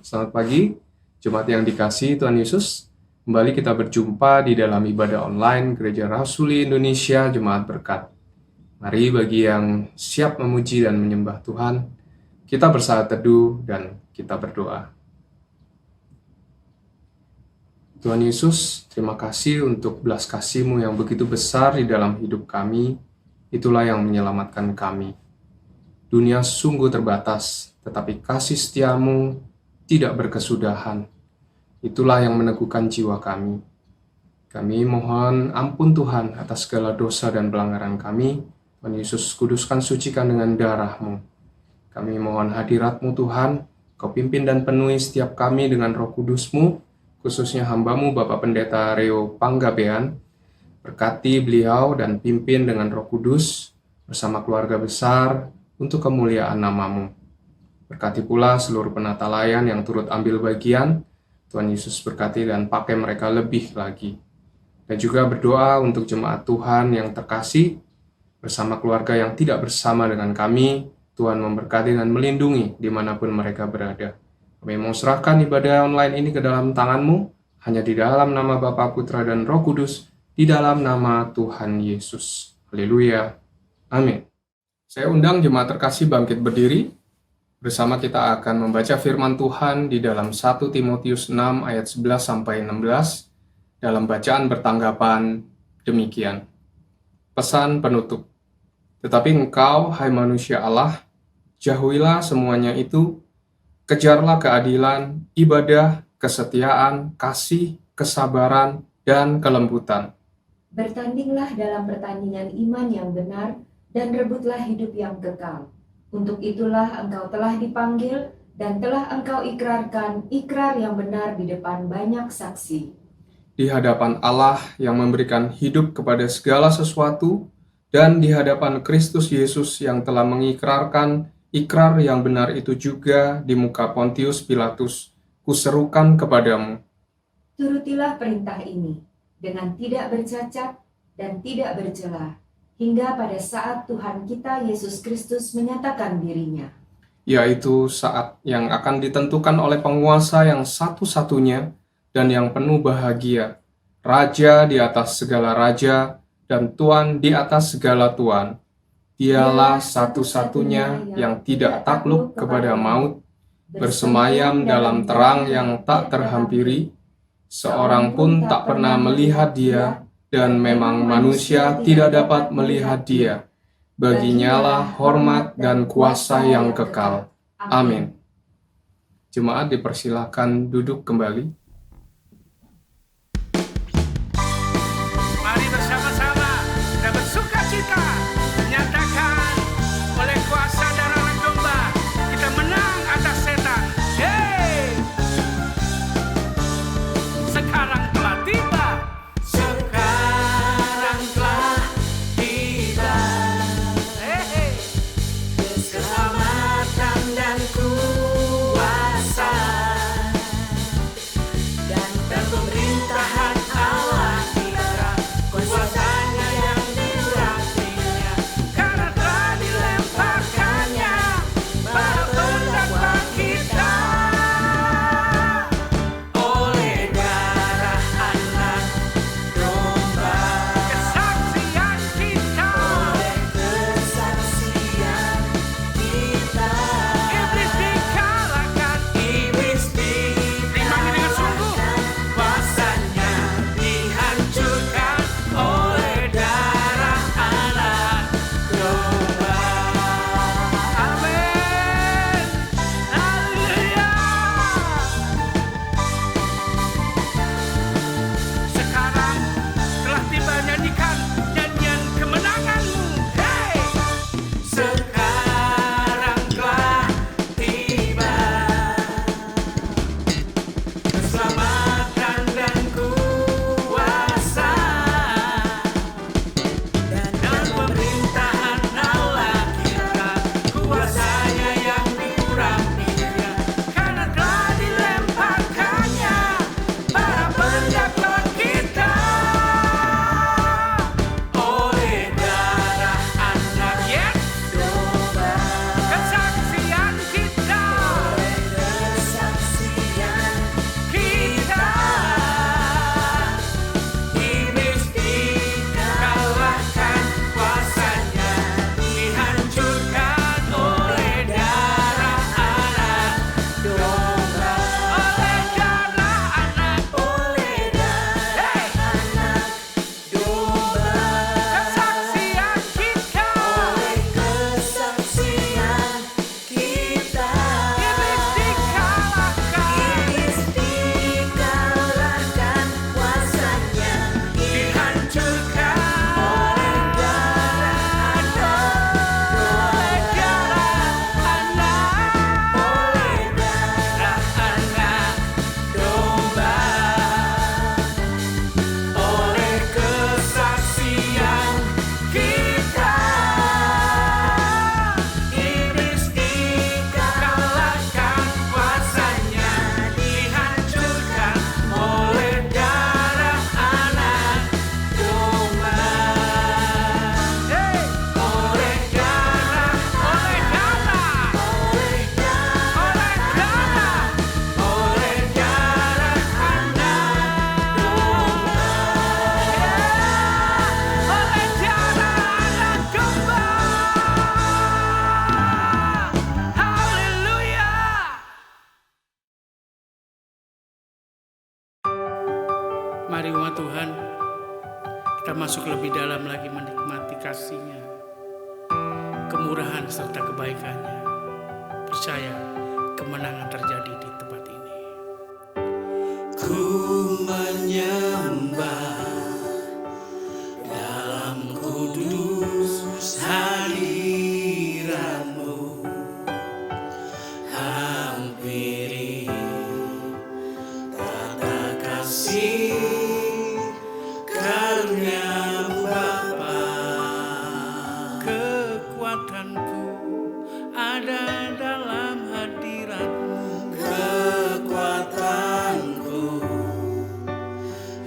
Selamat pagi, Jemaat yang dikasihi Tuhan Yesus. Kembali kita berjumpa di dalam ibadah online Gereja Rasuli Indonesia Jemaat Berkat. Mari bagi yang siap memuji dan menyembah Tuhan, kita bersaat teduh dan kita berdoa. Tuhan Yesus, terima kasih untuk belas kasih-Mu yang begitu besar di dalam hidup kami. Itulah yang menyelamatkan kami. Dunia sungguh terbatas, tetapi kasih setia-Mu tidak berkesudahan. Itulah yang meneguhkan jiwa kami. Kami mohon ampun Tuhan atas segala dosa dan pelanggaran kami. Tuhan Yesus, kuduskan, sucikan dengan darah-Mu. Kami mohon hadirat-Mu Tuhan, Kau pimpin dan penuhi setiap kami dengan Roh Kudus-Mu, khususnya hamba-Mu Bapak Pendeta Reo Panggabean. Berkati beliau dan pimpin dengan Roh Kudus bersama keluarga besar untuk kemuliaan nama-Mu. Berkati pula seluruh penata layan yang turut ambil bagian. Tuhan Yesus berkati dan pakai mereka lebih lagi. Dan juga berdoa untuk jemaat Tuhan yang terkasih bersama keluarga yang tidak bersama dengan kami. Tuhan memberkati dan melindungi dimanapun mereka berada. Kami mau serahkan ibadah online ini ke dalam tangan-Mu, hanya di dalam nama Bapa, Putra, dan Roh Kudus, di dalam nama Tuhan Yesus. Haleluya. Amin. Saya undang jemaat terkasih bangkit berdiri. Bersama kita akan membaca firman Tuhan di dalam 1 Timotius 6 ayat 11-16. Dalam bacaan bertanggapan demikian. Pesan penutup. Tetapi engkau, hai manusia Allah, jauhilah semuanya itu, kejarlah keadilan, ibadah, kesetiaan, kasih, kesabaran, dan kelembutan. Bertandinglah dalam pertandingan iman yang benar, dan rebutlah hidup yang kekal. Untuk itulah engkau telah dipanggil, dan telah engkau ikrarkan ikrar yang benar di depan banyak saksi. Di hadapan Allah yang memberikan hidup kepada segala sesuatu, dan di hadapan Kristus Yesus yang telah mengikrarkan ikrar yang benar itu juga di muka Pontius Pilatus, kuserukan kepadamu. Turutilah perintah ini, dengan tidak bercacat dan tidak bercela, hingga pada saat Tuhan kita Yesus Kristus menyatakan dirinya. Yaitu saat yang akan ditentukan oleh penguasa yang satu-satunya dan yang penuh bahagia, Raja di atas segala raja dan Tuan di atas segala tuan. Dialah satu-satunya yang tidak takluk kepada maut, bersemayam dalam terang yang tak terhampiri, seorang pun tak pernah melihat Dia, dan memang manusia tidak dapat melihat Dia. Baginyalah hormat dan kuasa yang kekal. Amin. Jemaat dipersilahkan duduk kembali. Mari bersama-sama dan bersukacita menyatakan oleh kuasa darah Anak Domba kita menang atas setan. Yeay! Sekarang telah tiba. Sekarang telah tiba. Hey. Keselamatan dan kuasa Mari umat Tuhan, kita masuk lebih dalam lagi menikmati kasih-Nya, kemurahan serta kebaikan-Nya. Percaya kemenangan terjadi di tempat ini. Ku menyembah dalam kudus hadirat-Mu, hampiri tata kasih karunia-Mu Bapa. Kekuatanku ada dalam hadirat-Mu, kekuatanku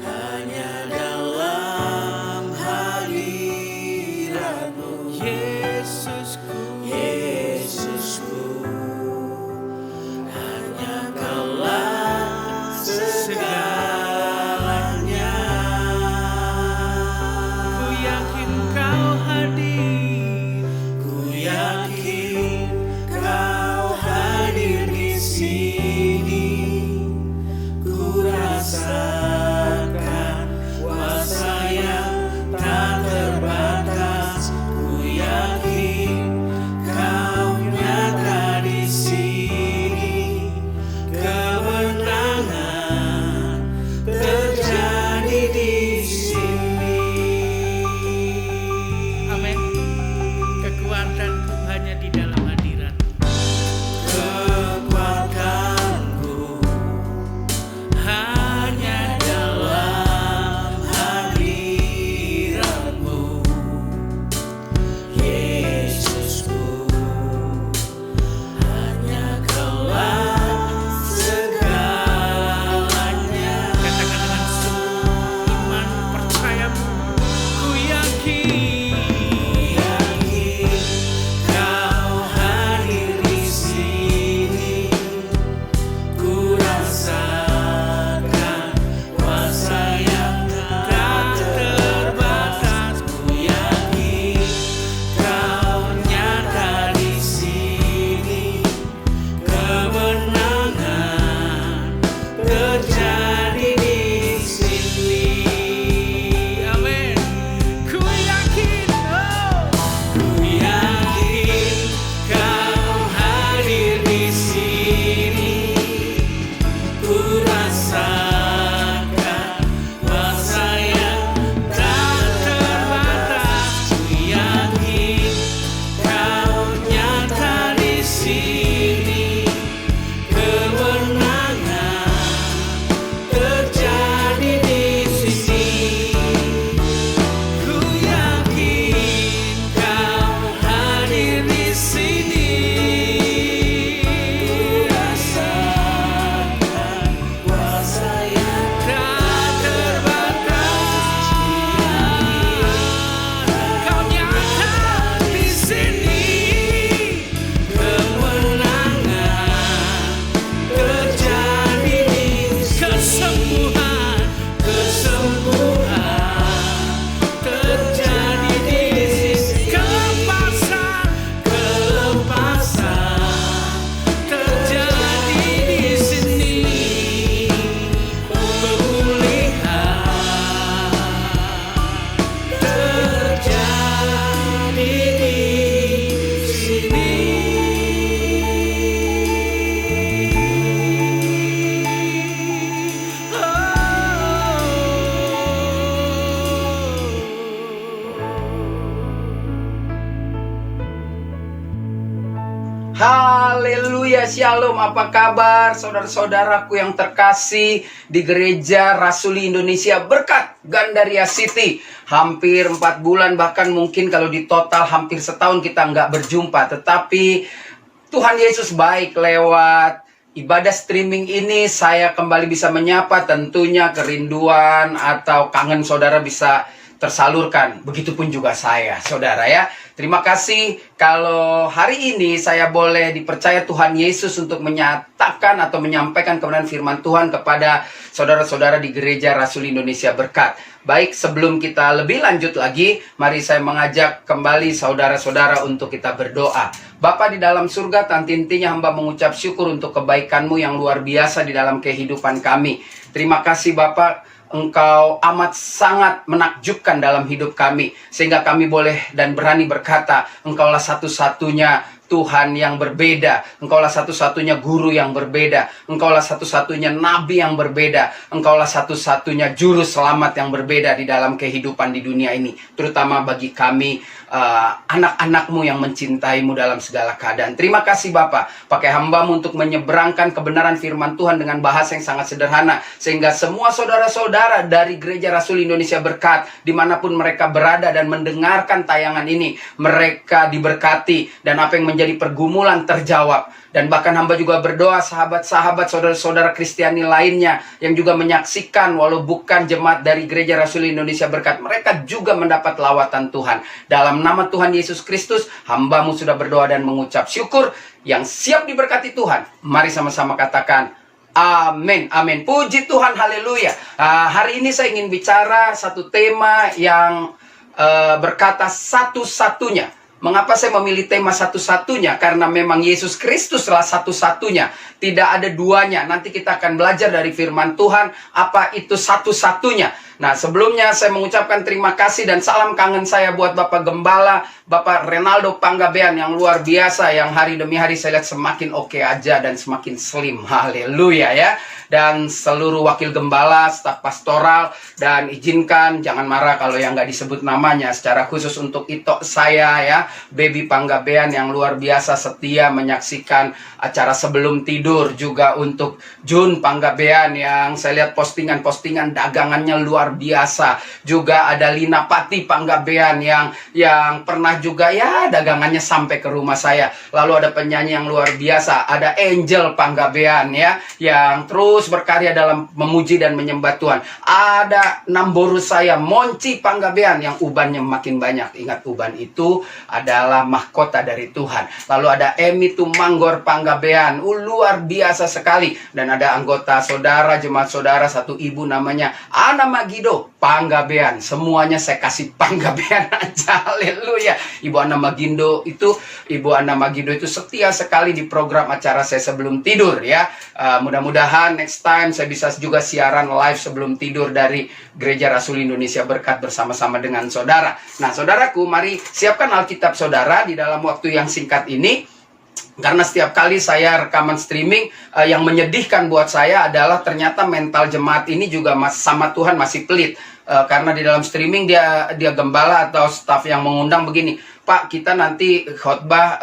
hanya dalam hadirat-Mu. Yesusku, Yesusku, hanya Kaulah segalanya. Ku yakin Kau hadir, ku yakin Kau hadir di sini. Ku rasakan kuasa yang tak terbatas. Ku yakin Kau nyata di sini. Kemenangan terjadi di sini. Amin. Kekuatanku hanya di dalam hadirat. Kekuatanku hanya dalam hadirat-Mu. Yesusku, hanya Kaulah segalanya. Katakan dengan sungguh iman percayamu. Ku yakin Kau hadir di sini. Ku rasakan kuasa yang tak terbatas. Ku yakin Kau nyata di sini. Kemenangan terjadi di sini. Amin. Ku yakin, ku yakin Kau hadir di sini. Ku rasakan kuasa yang tak terbatas. Ku yakin Kau nyata di sini. Kemenangan terjadi di sini. Ku yakin Kau hadir di sini. Rasakan kuasa yang tak terbatas. Kau nyata di sini. Kemenangan terjadi di kesembuhan, kesembuhan terjadi di sini. Kelepasan, kelepasan terjadi di sini. Pemulihan terjadi di sini. Haleluya, shalom, apa kabar saudara-saudaraku yang terkasih di Gereja Rasuli Indonesia Berkat Gandaria City. Hampir 4 bulan, bahkan mungkin kalau di total hampir setahun kita nggak berjumpa. Tetapi Tuhan Yesus baik, lewat ibadah streaming ini saya kembali bisa menyapa. Tentunya kerinduan atau kangen saudara bisa tersalurkan. Begitupun juga saya, saudara ya. Terima kasih kalau hari ini saya boleh dipercaya Tuhan Yesus untuk menyatakan atau menyampaikan kebenaran firman Tuhan kepada saudara-saudara di Gereja Rasuli Indonesia Berkat. Baik, sebelum kita lebih lanjut lagi, mari saya mengajak kembali saudara-saudara untuk kita berdoa. Bapa di dalam surga, tanti-intinya hamba mengucap syukur untuk kebaikan-Mu yang luar biasa di dalam kehidupan kami. Terima kasih Bapak, Engkau amat sangat menakjubkan dalam hidup kami, sehingga kami boleh dan berani berkata, Engkaulah satu-satunya Tuhan yang berbeda, Engkaulah satu-satunya guru yang berbeda, Engkaulah satu-satunya nabi yang berbeda, Engkaulah satu-satunya juru selamat yang berbeda di dalam kehidupan di dunia ini, terutama bagi kami anak-anak-Mu yang mencintai-Mu dalam segala keadaan. Terima kasih Bapa, pakai hamba-Mu untuk menyeberangkan kebenaran firman Tuhan dengan bahasa yang sangat sederhana, sehingga semua saudara-saudara dari Gereja Rasul Indonesia Berkat, dimanapun mereka berada dan mendengarkan tayangan ini, mereka diberkati dan apa yang menjadi pergumulan terjawab. Dan bahkan hamba juga berdoa sahabat-sahabat saudara-saudara Kristiani lainnya yang juga menyaksikan walau bukan jemaat dari Gereja Rasul Indonesia Berkat, mereka juga mendapat lawatan Tuhan. Dalam nama Tuhan Yesus Kristus, hamba-Mu sudah berdoa dan mengucap syukur. Yang siap diberkati Tuhan, mari sama-sama katakan amin, amin. Puji Tuhan, haleluya. Hari ini saya ingin bicara satu tema yang berkata satu-satunya. Mengapa saya memilih tema satu-satunya? Karena memang Yesus Kristuslah satu-satunya. Tidak ada duanya. Nanti kita akan belajar dari firman Tuhan apa itu satu-satunya. Nah, sebelumnya saya mengucapkan terima kasih dan salam kangen saya buat Bapak Gembala, Bapak Renaldo Panggabean yang luar biasa, yang hari demi hari saya lihat semakin oke aja dan semakin slim. Haleluya ya. Dan seluruh wakil gembala, staf pastoral, dan izinkan jangan marah kalau yang nggak disebut namanya. Secara khusus untuk Ito saya ya, Baby Panggabean yang luar biasa setia menyaksikan acara sebelum tidur. Juga untuk Jun Panggabean yang saya lihat postingan-postingan dagangannya luar biasa. Juga ada Lina Pati Panggabean yang pernah juga ya dagangannya sampai ke rumah saya. Lalu ada penyanyi yang luar biasa, ada Angel Panggabean ya, yang terus berkarya dalam memuji dan menyembah Tuhan. Ada Namboru saya, Monci Panggabean, yang ubannya makin banyak. Ingat, uban itu adalah mahkota dari Tuhan. Lalu ada Emi Tumanggor Panggabean, luar biasa sekali. Dan ada anggota saudara, jemaat saudara, satu ibu namanya Ana Magido Panggabean. Semuanya saya kasih Panggabean aja. Haleluya. Ibu Ana Magido itu setia sekali di program acara saya sebelum tidur ya. Mudah-mudahan next time saya bisa juga siaran live sebelum tidur dari Gereja Rasul Indonesia Berkat bersama-sama dengan saudara. Nah, saudaraku, mari siapkan Alkitab saudara di dalam waktu yang singkat ini. Karena setiap kali saya rekaman streaming, yang menyedihkan buat saya adalah ternyata mental jemaat ini juga sama Tuhan masih pelit. Karena di dalam streaming dia gembala atau staf yang mengundang begini, Pak, kita nanti khotbah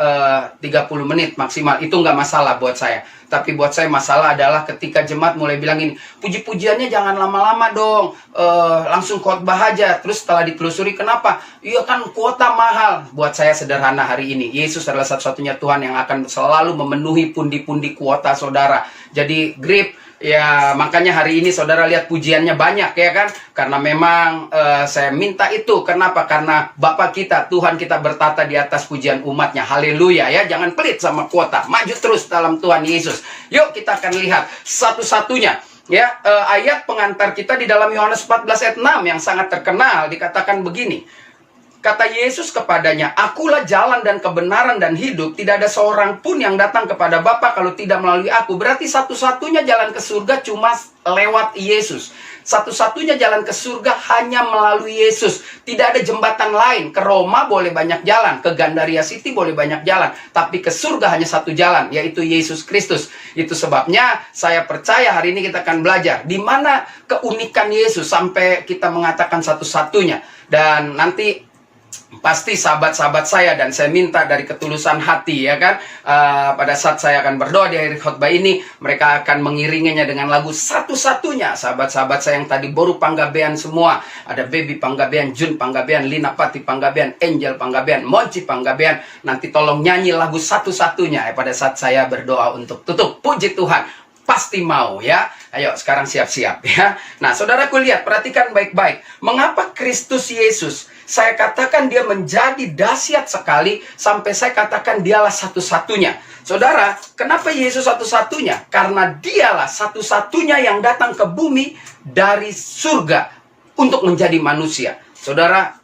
30 menit maksimal. Itu nggak masalah buat saya. Tapi buat saya masalah adalah ketika jemaat mulai bilang ini, puji-pujiannya jangan lama-lama dong, langsung khotbah aja. Terus setelah ditelusuri, kenapa? Iya kan kuota mahal. Buat saya sederhana hari ini, Yesus adalah satu-satunya Tuhan yang akan selalu memenuhi pundi-pundi kuota saudara. Jadi grip. Ya, makanya hari ini saudara lihat pujiannya banyak ya kan. Karena memang saya minta itu. Kenapa? Karena Bapa kita, Tuhan kita bertata di atas pujian umatnya. Haleluya ya. Jangan pelit sama kuota. Maju terus dalam Tuhan Yesus. Yuk kita akan lihat satu-satunya. Ya, ayat pengantar kita di dalam Yohanes 14 ayat 6 yang sangat terkenal. Dikatakan begini. Kata Yesus kepadanya, akulah jalan dan kebenaran dan hidup. Tidak ada seorang pun yang datang kepada Bapa kalau tidak melalui aku. Berarti satu-satunya jalan ke surga cuma lewat Yesus. Satu-satunya jalan ke surga hanya melalui Yesus. Tidak ada jembatan lain. Ke Roma boleh banyak jalan. Ke Gandaria City boleh banyak jalan. Tapi ke surga hanya satu jalan, yaitu Yesus Kristus. Itu sebabnya saya percaya hari ini kita akan belajar. Di mana keunikan Yesus sampai kita mengatakan satu-satunya. Dan nanti pasti sahabat-sahabat saya dan saya minta dari ketulusan hati ya kan, pada saat saya akan berdoa di akhir khotbah ini, mereka akan mengiringinya dengan lagu satu-satunya. Sahabat-sahabat saya yang tadi baru Panggabean semua, ada Baby Panggabean, Jun Panggabean, Lina Pati Panggabean, Angel Panggabean, Monci Panggabean, nanti tolong nyanyi lagu satu-satunya pada saat saya berdoa untuk tutup. Puji Tuhan, pasti mau ya. Ayo sekarang siap-siap ya. Nah, saudaraku lihat, perhatikan baik-baik. Mengapa Kristus Yesus, saya katakan dia menjadi dahsyat sekali sampai saya katakan dialah satu-satunya. Saudara, kenapa Yesus satu-satunya? Karena dialah satu-satunya yang datang ke bumi dari surga untuk menjadi manusia. Saudara,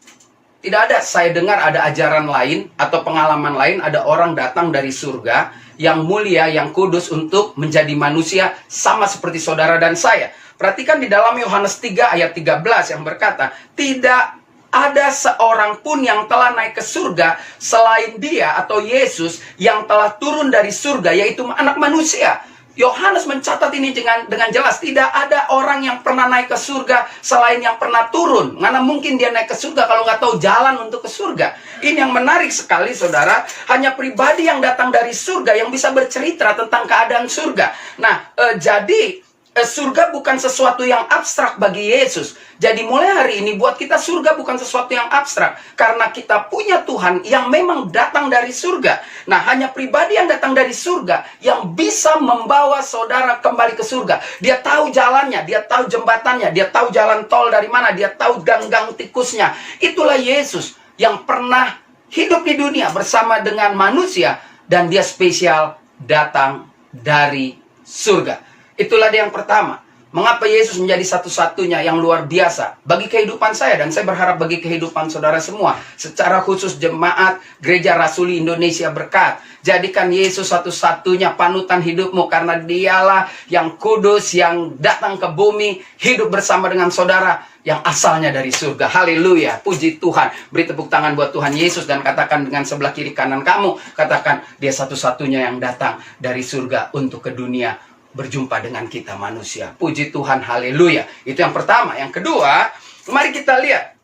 Tidak ada. Saya dengar ada ajaran lain atau pengalaman lain, ada orang datang dari surga yang mulia, yang kudus untuk menjadi manusia sama seperti saudara dan saya. Perhatikan di dalam Yohanes 3 ayat 13 yang berkata, tidak ada seorang pun yang telah naik ke surga selain dia atau Yesus yang telah turun dari surga, yaitu anak manusia. Yohanes mencatat ini dengan jelas. Tidak ada orang yang pernah naik ke surga selain yang pernah turun. Mana mungkin dia naik ke surga kalau nggak tahu jalan untuk ke surga. Ini yang menarik sekali, saudara. Hanya pribadi yang datang dari surga yang bisa bercerita tentang keadaan surga. Nah, jadi surga bukan sesuatu yang abstrak bagi Yesus. Jadi mulai hari ini buat kita surga bukan sesuatu yang abstrak. Karena kita punya Tuhan yang memang datang dari surga. Nah, hanya pribadi yang datang dari surga yang bisa membawa saudara kembali ke surga. Dia tahu jalannya, dia tahu jembatannya, dia tahu jalan tol dari mana, dia tahu gang-gang tikusnya. Itulah Yesus yang pernah hidup di dunia bersama dengan manusia. Dan dia spesial datang dari surga. Itulah dia yang pertama. Mengapa Yesus menjadi satu-satunya yang luar biasa bagi kehidupan saya, dan saya berharap bagi kehidupan saudara semua. Secara khusus jemaat Gereja Rasuli Indonesia Berkat. Jadikan Yesus satu-satunya panutan hidupmu, karena dialah yang kudus, yang datang ke bumi, hidup bersama dengan saudara, yang asalnya dari surga. Haleluya, puji Tuhan. Beri tepuk tangan buat Tuhan Yesus dan katakan dengan sebelah kiri kanan kamu, katakan, dia satu-satunya yang datang dari surga untuk ke dunia berjumpa dengan kita manusia. Puji Tuhan, haleluya. Itu yang pertama. Yang kedua, mari kita lihat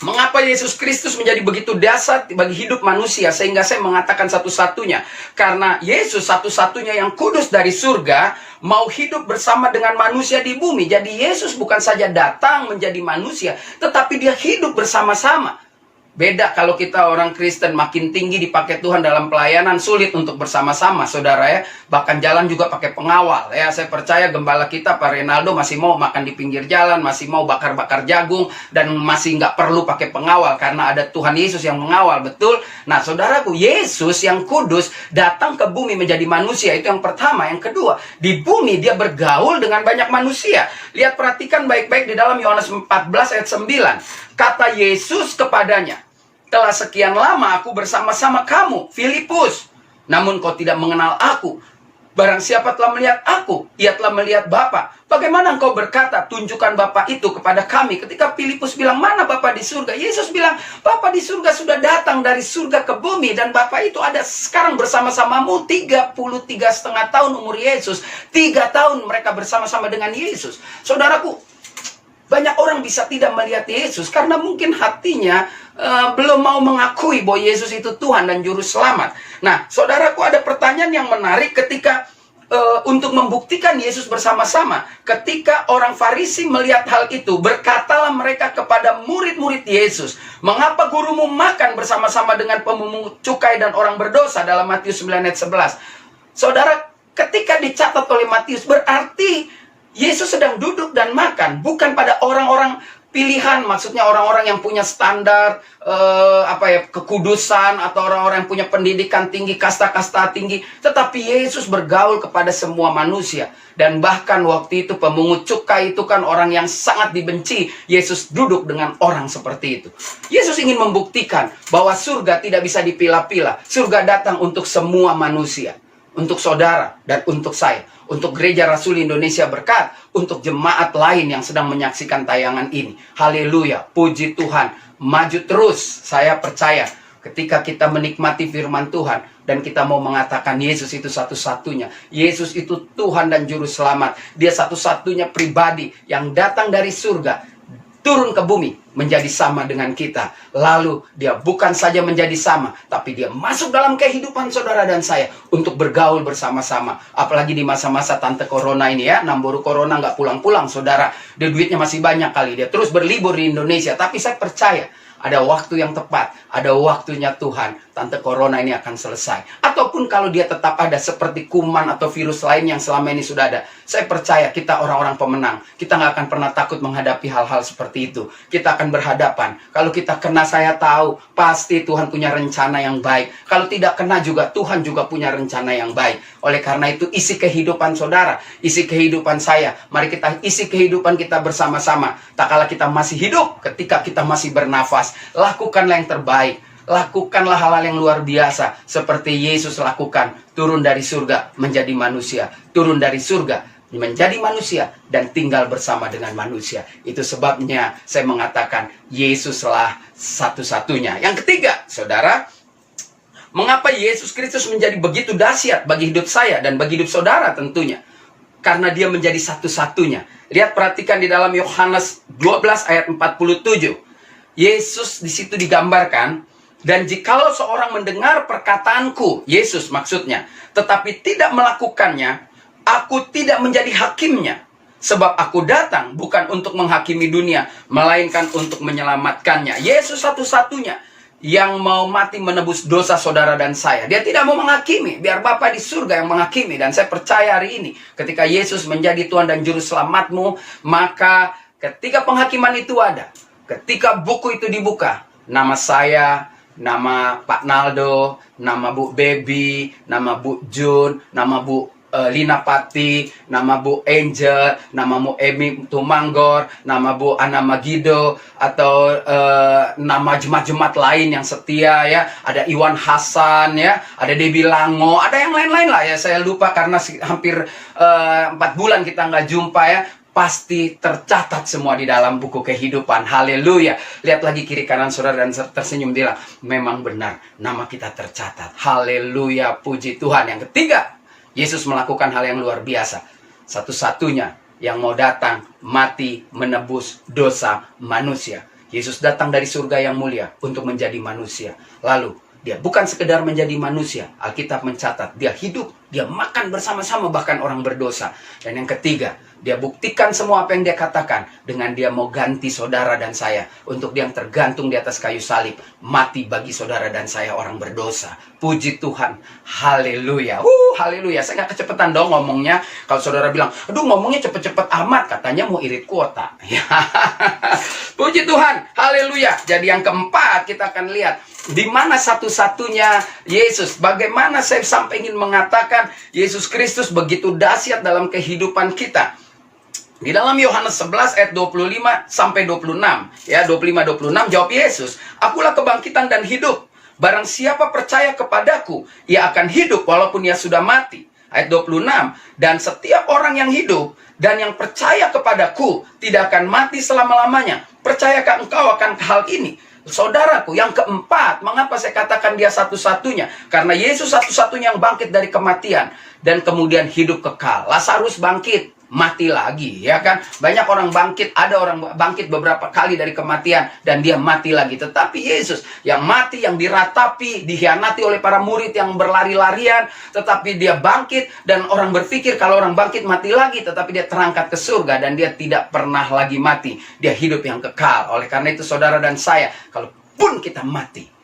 mengapa Yesus Kristus menjadi begitu dasar bagi hidup manusia, sehingga saya mengatakan satu-satunya. Karena Yesus satu-satunya yang kudus dari surga mau hidup bersama dengan manusia di bumi. Jadi Yesus bukan saja datang menjadi manusia, tetapi dia hidup bersama-sama. Beda kalau kita orang Kristen makin tinggi dipakai Tuhan dalam pelayanan, sulit untuk bersama-sama, saudara ya. Bahkan jalan juga pakai pengawal ya. Saya percaya gembala kita Pak Renaldo masih mau makan di pinggir jalan, masih mau bakar-bakar jagung, dan masih nggak perlu pakai pengawal karena ada Tuhan Yesus yang mengawal, betul? Nah, saudaraku, Yesus yang kudus datang ke bumi menjadi manusia. Itu yang pertama. Yang kedua, di bumi dia bergaul dengan banyak manusia. Lihat, perhatikan baik-baik di dalam Yohanes 14 ayat 9. Kata Yesus kepadanya, telah sekian lama aku bersama-sama kamu, Filipus. Namun kau tidak mengenal aku. Barang siapa telah melihat aku, ia telah melihat Bapa. Bagaimana engkau berkata, tunjukkan Bapa itu kepada kami? Ketika Filipus bilang, mana Bapa di surga? Yesus bilang, Bapa di surga sudah datang dari surga ke bumi. Dan Bapa itu ada sekarang bersama-samamu. 33,5 tahun umur Yesus. 3 tahun mereka bersama-sama dengan Yesus. Saudaraku, banyak orang bisa tidak melihat Yesus karena mungkin hatinya belum mau mengakui bahwa Yesus itu Tuhan dan Juru Selamat. Nah, saudaraku, ada pertanyaan yang menarik ketika untuk membuktikan Yesus bersama-sama. Ketika orang Farisi melihat hal itu, berkatalah mereka kepada murid-murid Yesus, mengapa gurumu makan bersama-sama dengan pemungut cukai dan orang berdosa, dalam Matius 9 ayat 11. Saudara, ketika dicatat oleh Matius, berarti Yesus sedang duduk dan makan, bukan pada orang-orang pilihan, maksudnya orang-orang yang punya standar kekudusan, atau orang-orang yang punya pendidikan tinggi, kasta-kasta tinggi, tetapi Yesus bergaul kepada semua manusia. Dan bahkan waktu itu pemungut cukai itu kan orang yang sangat dibenci. Yesus duduk dengan orang seperti itu. Yesus ingin membuktikan bahwa surga tidak bisa dipilah-pilah. Surga datang untuk semua manusia, untuk saudara dan untuk saya, untuk Gereja Rasuli Indonesia Berkat, untuk jemaat lain yang sedang menyaksikan tayangan ini. Haleluya, puji Tuhan. Maju terus, saya percaya ketika kita menikmati firman Tuhan dan kita mau mengatakan Yesus itu satu-satunya. Yesus itu Tuhan dan Juru Selamat. Dia satu-satunya pribadi yang datang dari surga, turun ke bumi menjadi sama dengan kita. Lalu dia bukan saja menjadi sama, tapi dia masuk dalam kehidupan saudara dan saya untuk bergaul bersama-sama. Apalagi di masa-masa tante corona ini ya, Namboru corona nggak pulang-pulang saudara. Dia duitnya masih banyak kali, dia terus berlibur di Indonesia. Tapi saya percaya ada waktu yang tepat, ada waktunya Tuhan. tante corona ini akan selesai. Ataupun kalau dia tetap ada seperti kuman atau virus lain yang selama ini sudah ada. Saya percaya kita orang-orang pemenang. Kita nggak akan pernah takut menghadapi hal-hal seperti itu. Kita akan berhadapan. Kalau kita kena, saya tahu pasti Tuhan punya rencana yang baik. Kalau tidak kena juga, Tuhan juga punya rencana yang baik. Oleh karena itu, isi kehidupan saudara, isi kehidupan saya. Mari kita isi kehidupan kita bersama-sama. Tak kala kita masih hidup, ketika kita masih bernafas, lakukanlah yang terbaik. Lakukanlah hal-hal yang luar biasa seperti Yesus lakukan. Turun dari surga menjadi manusia. Turun dari surga menjadi manusia dan tinggal bersama dengan manusia. Itu sebabnya saya mengatakan Yesuslah satu-satunya. Yang ketiga, saudara, mengapa Yesus Kristus menjadi begitu dahsyat bagi hidup saya dan bagi hidup saudara tentunya? Karena dia menjadi satu-satunya. Lihat, perhatikan di dalam Yohanes 12 ayat 47. Yesus di situ digambarkan, dan jikalau seorang mendengar perkataanku, Yesus maksudnya, tetapi tidak melakukannya, aku tidak menjadi hakimnya. Sebab aku datang bukan untuk menghakimi dunia, melainkan untuk menyelamatkannya. Yesus satu-satunya yang mau mati menebus dosa saudara dan saya. Dia tidak mau menghakimi, biar Bapa di surga yang menghakimi. Dan saya percaya hari ini, ketika Yesus menjadi Tuhan dan Juru Selamatmu, maka ketika penghakiman itu ada, ketika buku itu dibuka, nama saya, nama Pak Naldo, nama Bu Baby, nama Bu Jun, nama Bu Lina Pati, nama Bu Angel, nama Bu Emi Tumanggor, nama Bu Ana Magido, atau nama jemaat-jemaat lain yang setia ya. Ada Iwan Hasan ya, ada Debbie Lango, ada yang lain-lain lah ya. Saya lupa karena hampir 4 bulan kita nggak jumpa ya. Pasti tercatat semua di dalam buku kehidupan. Haleluya. Lihat lagi kiri kanan saudara dan tersenyum, bilang, memang benar nama kita tercatat. Haleluya, puji Tuhan. Yang ketiga, Yesus melakukan hal yang luar biasa. Satu-satunya yang mau datang, mati, menebus dosa manusia. Yesus datang dari surga yang mulia untuk menjadi manusia. Lalu, dia bukan sekedar menjadi manusia. Alkitab mencatat, dia hidup, dia makan bersama-sama bahkan orang berdosa. Dan yang ketiga, dia buktikan semua apa yang dia katakan dengan dia mau ganti saudara dan saya untuk dia yang tergantung di atas kayu salib, mati bagi saudara dan saya orang berdosa. Puji Tuhan. Haleluya. Haleluya. Saya nggak kecepatan dong ngomongnya. Kalau saudara bilang, aduh ngomongnya cepet-cepet amat, katanya mau irit kuota. Puji Tuhan. Haleluya. Jadi yang keempat, kita akan lihat di mana satu-satunya Yesus. Bagaimana saya sampai ingin mengatakan Yesus Kristus begitu dahsyat dalam kehidupan kita. Di dalam Yohanes 11 ayat 25 sampai 26, ya 25-26 jawab Yesus, akulah kebangkitan dan hidup. Barang siapa percaya kepadaku, ia akan hidup walaupun ia sudah mati. Ayat 26, dan setiap orang yang hidup dan yang percaya kepadaku tidak akan mati selama-lamanya. Percayakah engkau akan hal ini? Saudaraku, yang keempat, mengapa saya katakan dia satu-satunya? Karena Yesus satu-satunya yang bangkit dari kematian dan kemudian hidup kekal. Lazarus bangkit, mati lagi, ya kan? Banyak orang bangkit, ada orang bangkit beberapa kali dari kematian dan dia mati lagi. Tetapi Yesus yang mati, yang diratapi, dikhianati oleh para murid yang berlari-larian, tetapi dia bangkit dan orang berpikir kalau orang bangkit mati lagi, tetapi dia terangkat ke surga dan dia tidak pernah lagi mati. Dia hidup yang kekal. Oleh karena itu saudara dan saya, kalaupun kita mati,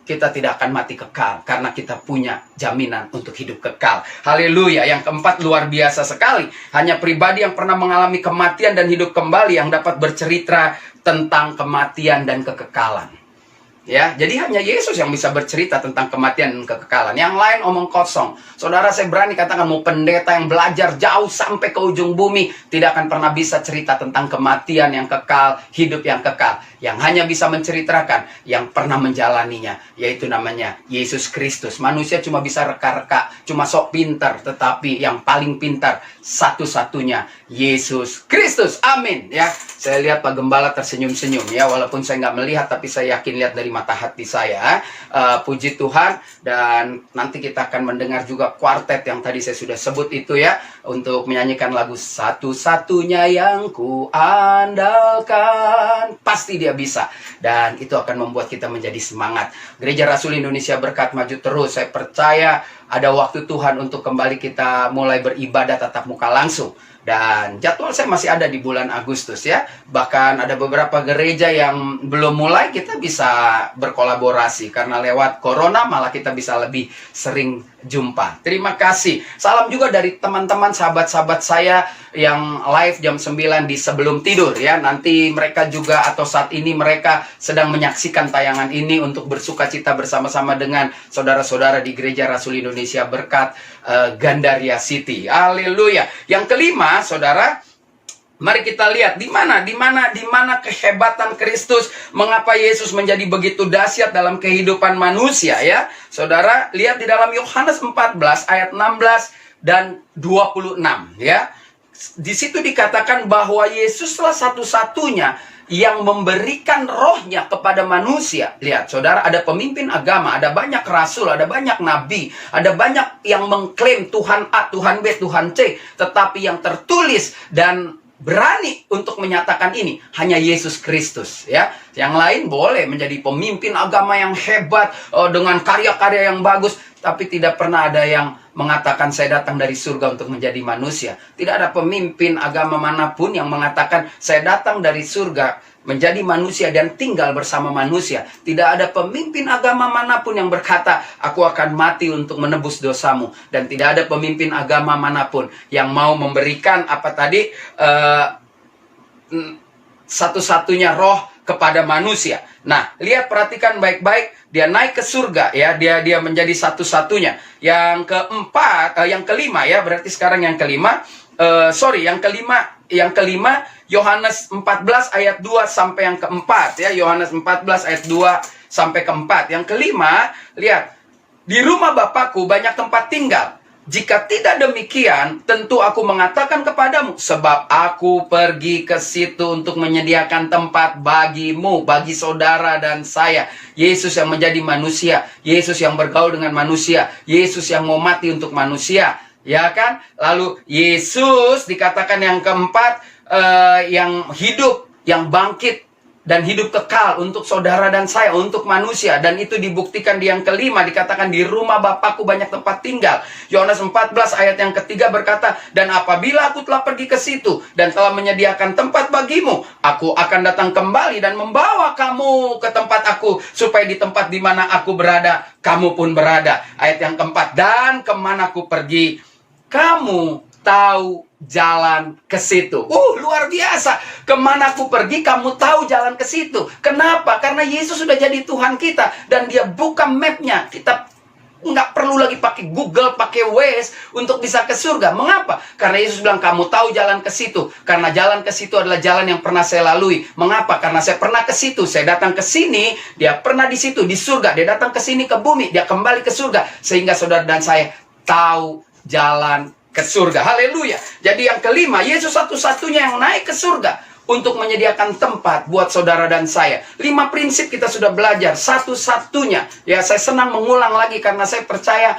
kita tidak akan mati kekal karena kita punya jaminan untuk hidup kekal. Haleluya. Yang keempat luar biasa sekali. Hanya pribadi yang pernah mengalami kematian dan hidup kembali yang dapat bercerita tentang kematian dan kekekalan. Ya, jadi hanya Yesus yang bisa bercerita tentang kematian dan kekekalan. Yang lain omong kosong. Saudara, saya berani katakan mau pendeta yang belajar jauh sampai ke ujung bumi tidak akan pernah bisa cerita tentang kematian yang kekal, hidup yang kekal. Yang hanya bisa menceritakan yang pernah menjalaninya, yaitu namanya Yesus Kristus. Manusia cuma bisa reka-reka, cuma sok pintar, tetapi yang paling pintar satu-satunya Yesus Kristus. Amin. Ya, saya lihat Pak Gembala tersenyum-senyum ya, walaupun saya nggak melihat, tapi saya yakin lihat dari mata hati saya. Puji Tuhan. Dan nanti kita akan mendengar juga kuartet yang tadi saya sudah sebut itu ya, untuk menyanyikan lagu Satu-Satunya Yang Ku Andalkan. Pasti dia bisa, dan itu akan membuat kita menjadi semangat. Gereja Rasul Indonesia Berkat maju terus. Saya percaya ada waktu Tuhan untuk kembali kita mulai beribadah tatap muka langsung. Dan jadwal saya masih ada di bulan Agustus ya. Bahkan ada beberapa gereja yang belum mulai, kita bisa berkolaborasi. Karena lewat corona malah kita bisa lebih sering jumpa. Terima kasih. Salam juga dari teman-teman sahabat-sahabat saya yang live jam 9 di sebelum tidur ya. Nanti mereka juga atau saat ini mereka sedang menyaksikan tayangan ini untuk bersuka cita bersama-sama dengan saudara-saudara di Gereja Rasul Indonesia Berkat Gandaria City. Haleluya. Yang kelima, saudara, mari kita lihat di mana kehebatan Kristus, mengapa Yesus menjadi begitu dahsyat dalam kehidupan manusia ya. Saudara, lihat di dalam Yohanes 14 ayat 16 dan 26 ya. Di situ dikatakan bahwa Yesuslah satu-satunya yang memberikan rohnya kepada manusia. Lihat, saudara, ada pemimpin agama, ada banyak rasul, ada banyak nabi, ada banyak yang mengklaim Tuhan A, Tuhan B, Tuhan C. Tetapi yang tertulis dan berani untuk menyatakan ini hanya Yesus Kristus ya. Yang lain boleh menjadi pemimpin agama yang hebat dengan karya-karya yang bagus, tapi tidak pernah ada yang mengatakan saya datang dari surga untuk menjadi manusia. Tidak ada pemimpin agama manapun yang mengatakan saya datang dari surga menjadi manusia dan tinggal bersama manusia. Tidak ada pemimpin agama manapun yang berkata aku akan mati untuk menebus dosamu. Dan tidak ada pemimpin agama manapun yang mau memberikan satu-satunya roh kepada manusia. Nah, lihat, perhatikan baik-baik, dia naik ke surga ya, dia menjadi satu-satunya. Yang kelima ya, berarti sekarang yang kelima, yang kelima Yohanes 14 ayat 2 sampai yang keempat ya, Yohanes 14 ayat 2 sampai keempat. Yang kelima, lihat, di rumah Bapakku banyak tempat tinggal. Jika tidak demikian, tentu aku mengatakan kepadamu, sebab aku pergi ke situ untuk menyediakan tempat bagimu, bagi saudara dan saya. Yesus yang menjadi manusia, Yesus yang bergaul dengan manusia, Yesus yang mau mati untuk manusia, ya kan? Lalu Yesus dikatakan yang keempat, yang hidup, yang bangkit dan hidup kekal untuk saudara dan saya, untuk manusia. Dan itu dibuktikan di yang kelima, dikatakan di rumah Bapakku banyak tempat tinggal. Yohanes 14 ayat yang ketiga berkata, dan apabila aku telah pergi ke situ dan telah menyediakan tempat bagimu, aku akan datang kembali dan membawa kamu ke tempat aku, supaya di tempat di mana aku berada, kamu pun berada. Ayat yang keempat, dan kemana aku pergi, kamu tahu jalan ke situ. Luar biasa. Kemana aku pergi, kamu tahu jalan ke situ. Kenapa? Karena Yesus sudah jadi Tuhan kita. Dan dia buka mapnya. Kita nggak perlu lagi pakai Google, pakai Waze untuk bisa ke surga. Mengapa? Karena Yesus bilang, kamu tahu jalan ke situ. Karena jalan ke situ adalah jalan yang pernah saya lalui. Mengapa? Karena saya pernah ke situ. Saya datang ke sini, dia pernah di situ, di surga. Dia datang ke sini, ke bumi, dia kembali ke surga. Sehingga saudara dan saya tahu jalan ke surga. Haleluya. Jadi yang kelima, Yesus satu-satunya yang naik ke surga untuk menyediakan tempat buat saudara dan saya. 5 prinsip kita sudah belajar, satu-satunya. Ya, saya senang mengulang lagi karena saya percaya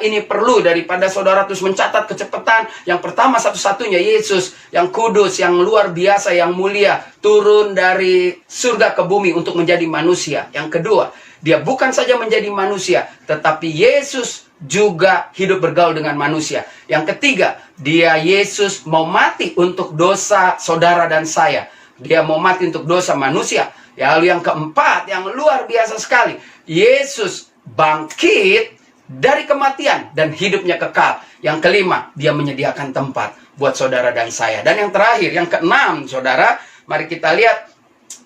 ini perlu daripada saudara terus mencatat kecepatan. Yang pertama, satu-satunya, Yesus yang kudus, yang luar biasa, yang mulia, turun dari surga ke bumi untuk menjadi manusia. Yang kedua, dia bukan saja menjadi manusia, tetapi Yesus juga hidup bergaul dengan manusia. Yang ketiga, dia Yesus mau mati untuk dosa saudara dan saya. Dia mau mati untuk dosa manusia. Ya, lalu yang keempat, yang luar biasa sekali, Yesus bangkit dari kematian dan hidupnya kekal. Yang kelima, dia menyediakan tempat buat saudara dan saya. Dan yang terakhir, yang keenam, saudara, mari kita lihat,